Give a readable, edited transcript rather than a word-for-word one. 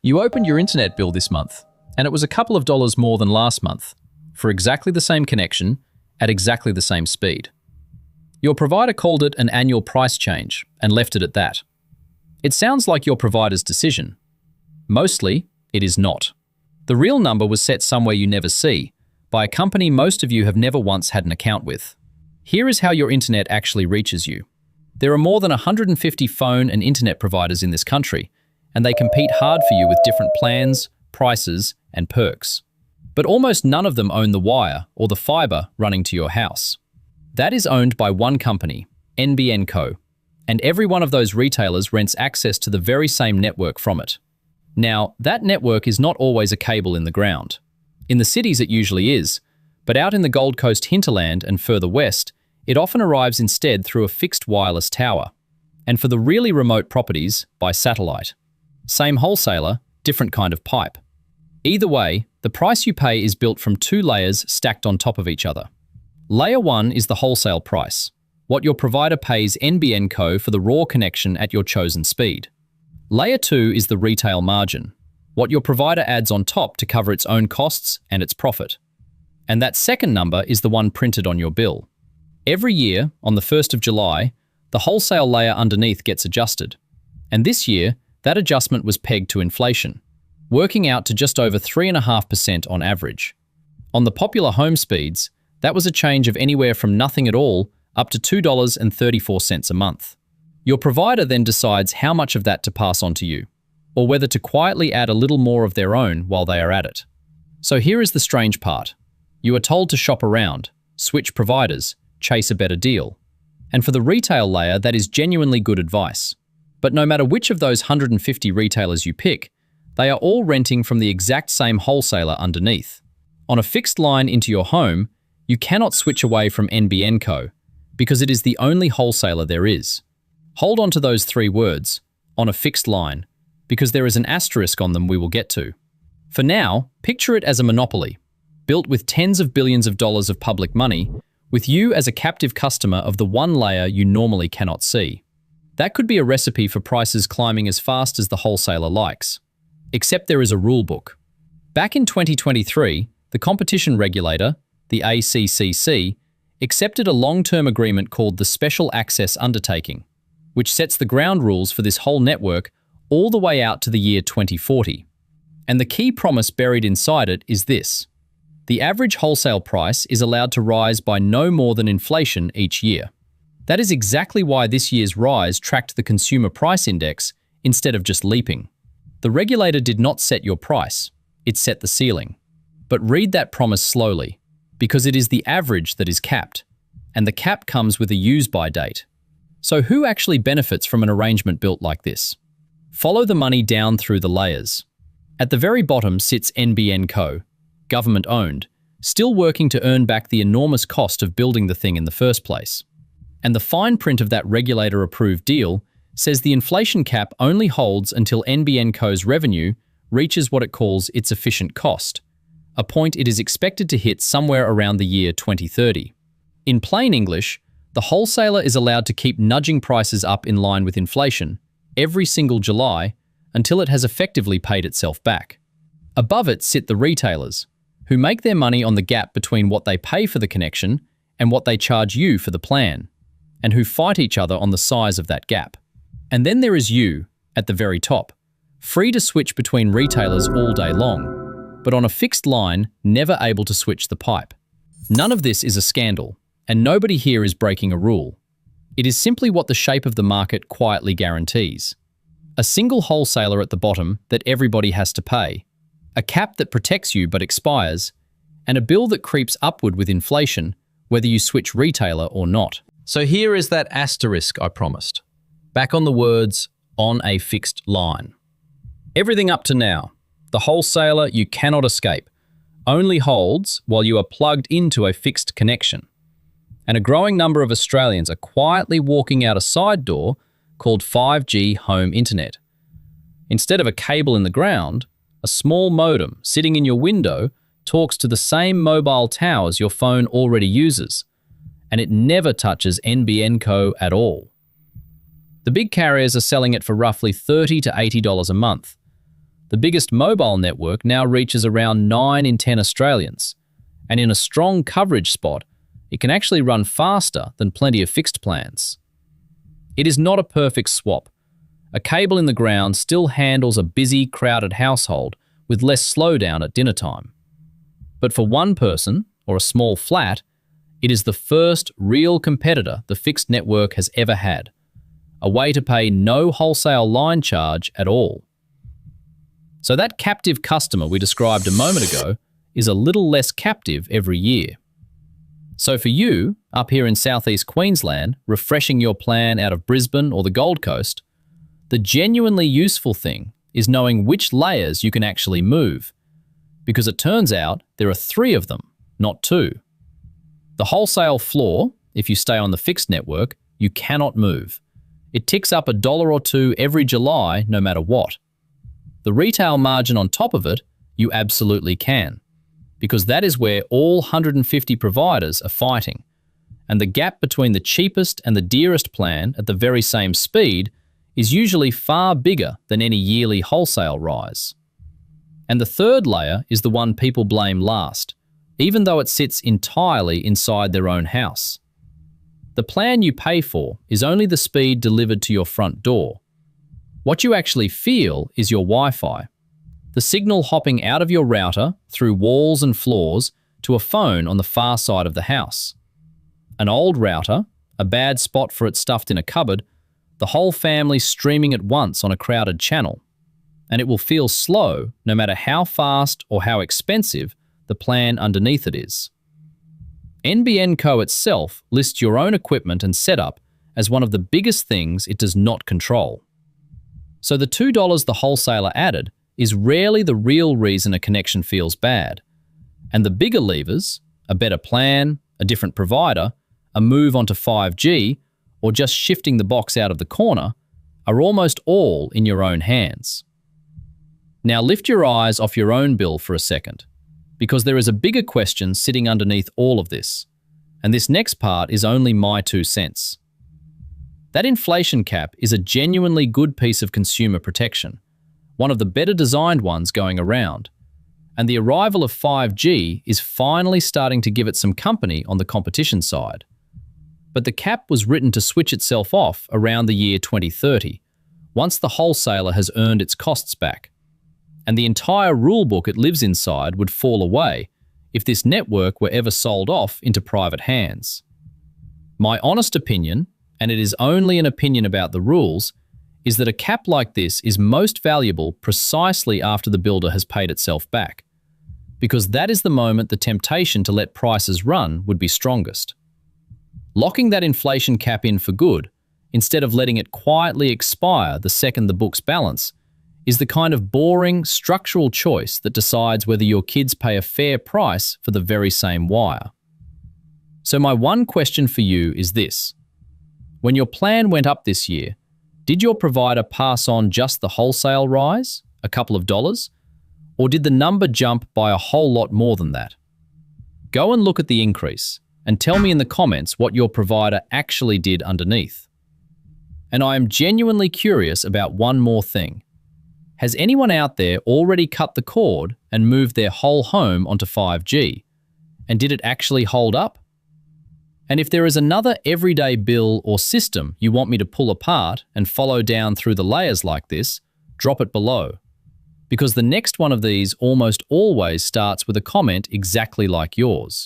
You opened your internet bill this month, and it was a couple of dollars more than last month, for exactly the same connection, at exactly the same speed. Your provider called it an annual price change and left it at that. It sounds like your provider's decision. Mostly, it is not. The real number was set somewhere you never see, by a company most of you have never once had an account with. Here is how your internet actually reaches you. There are more than 150 phone and internet providers in this country, and they compete hard for you with different plans, prices, and perks. But almost none of them own the wire or the fiber running to your house. That is owned by one company, NBN Co, and every one of those retailers rents access to the very same network from it. Now, that network is not always a cable in the ground. In the cities it usually is, but out in the Gold Coast hinterland and further west, it often arrives instead through a fixed wireless tower. And for the really remote properties, by satellite. Same wholesaler, different kind of pipe. Either way, the price you pay is built from two layers stacked on top of each other. Layer 1 is the wholesale price, what your provider pays NBN Co for the raw connection at your chosen speed. Layer 2 is the retail margin, what your provider adds on top to cover its own costs and its profit. And that second number is the one printed on your bill. Every year, on the 1st of July, the wholesale layer underneath gets adjusted. And this year, that adjustment was pegged to inflation, working out to just over 3.5% on average. On the popular home speeds, that was a change of anywhere from nothing at all up to $2.34 a month. Your provider then decides how much of that to pass on to you, or whether to quietly add a little more of their own while they are at it. So here is the strange part. You are told to shop around, switch providers, chase a better deal. And for the retail layer, that is genuinely good advice. But no matter which of those 150 retailers you pick, they are all renting from the exact same wholesaler underneath. On a fixed line into your home, you cannot switch away from NBN Co, because it is the only wholesaler there is. Hold on to those three words, on a fixed line, because there is an asterisk on them we will get to. For now, picture it as a monopoly, built with tens of billions of dollars of public money, with you as a captive customer of the one layer you normally cannot see. That could be a recipe for prices climbing as fast as the wholesaler likes. Except there is a rule book. Back in 2023, the competition regulator, the ACCC, accepted a long-term agreement called the Special Access Undertaking, which sets the ground rules for this whole network all the way out to the year 2040. And the key promise buried inside it is this. The average wholesale price is allowed to rise by no more than inflation each year. That is exactly why this year's rise tracked the Consumer Price Index instead of just leaping. The regulator did not set your price, it set the ceiling. But read that promise slowly, because it is the average that is capped, and the cap comes with a use-by date. So who actually benefits from an arrangement built like this? Follow the money down through the layers. At the very bottom sits NBN Co, government-owned, still working to earn back the enormous cost of building the thing in the first place. And the fine print of that regulator-approved deal says the inflation cap only holds until NBN Co's revenue reaches what it calls its efficient cost, a point it is expected to hit somewhere around the year 2030. In plain English, the wholesaler is allowed to keep nudging prices up in line with inflation every single July until it has effectively paid itself back. Above it sit the retailers, who make their money on the gap between what they pay for the connection and what they charge you for the plan, and who fight each other on the size of that gap. And then there is you, at the very top, free to switch between retailers all day long, but on a fixed line, never able to switch the pipe. None of this is a scandal, and nobody here is breaking a rule. It is simply what the shape of the market quietly guarantees. A single wholesaler at the bottom that everybody has to pay, a cap that protects you but expires, and a bill that creeps upward with inflation, whether you switch retailer or not. So here is that asterisk I promised. Back on the words, on a fixed line. Everything up to now, the wholesaler you cannot escape, only holds while you are plugged into a fixed connection. And a growing number of Australians are quietly walking out a side door called 5G home internet. Instead of a cable in the ground, a small modem sitting in your window talks to the same mobile towers your phone already uses, and it never touches NBN Co at all. The big carriers are selling it for roughly $30 to $80 a month, The biggest mobile network now reaches around 9 in 10 Australians, and in a strong coverage spot, it can actually run faster than plenty of fixed plans. It is not a perfect swap. A cable in the ground still handles a busy, crowded household with less slowdown at dinner time. But for one person, or a small flat, it is the first real competitor the fixed network has ever had. A way to pay no wholesale line charge at all. So that captive customer we described a moment ago is a little less captive every year. So for you, up here in southeast Queensland, refreshing your plan out of Brisbane or the Gold Coast, the genuinely useful thing is knowing which layers you can actually move, because it turns out there are 3 of them, not 2. The wholesale floor, if you stay on the fixed network, you cannot move. It ticks up $1 or $2 every July, no matter what. The retail margin on top of it, you absolutely can, because that is where all 150 providers are fighting, and the gap between the cheapest and the dearest plan at the very same speed is usually far bigger than any yearly wholesale rise. And the third layer is the one people blame last, even though it sits entirely inside their own house. The plan you pay for is only the speed delivered to your front door. What you actually feel is your Wi-Fi, the signal hopping out of your router through walls and floors to a phone on the far side of the house. An old router, a bad spot for it stuffed in a cupboard, the whole family streaming at once on a crowded channel. And it will feel slow no matter how fast or how expensive the plan underneath it is. NBN Co itself lists your own equipment and setup as one of the biggest things it does not control. So the $2 the wholesaler added is rarely the real reason a connection feels bad. And the bigger levers, a better plan, a different provider, a move onto 5G, or just shifting the box out of the corner, are almost all in your own hands. Now lift your eyes off your own bill for a second, because there is a bigger question sitting underneath all of this, and this next part is only my 2 cents. That inflation cap is a genuinely good piece of consumer protection, one of the better designed ones going around, and the arrival of 5G is finally starting to give it some company on the competition side. But the cap was written to switch itself off around the year 2030, once the wholesaler has earned its costs back. And the entire rulebook it lives inside would fall away if this network were ever sold off into private hands. My honest opinion, and it is only an opinion about the rules, is that a cap like this is most valuable precisely after the builder has paid itself back, because that is the moment the temptation to let prices run would be strongest. Locking that inflation cap in for good, instead of letting it quietly expire the second the books balance, is the kind of boring, structural choice that decides whether your kids pay a fair price for the very same wire. So my one question for you is this. When your plan went up this year, did your provider pass on just the wholesale rise, a couple of dollars, or did the number jump by a whole lot more than that? Go and look at the increase and tell me in the comments what your provider actually did underneath. And I am genuinely curious about one more thing. Has anyone out there already cut the cord and moved their whole home onto 5G? And did it actually hold up? And if there is another everyday bill or system you want me to pull apart and follow down through the layers like this, drop it below. Because the next one of these almost always starts with a comment exactly like yours.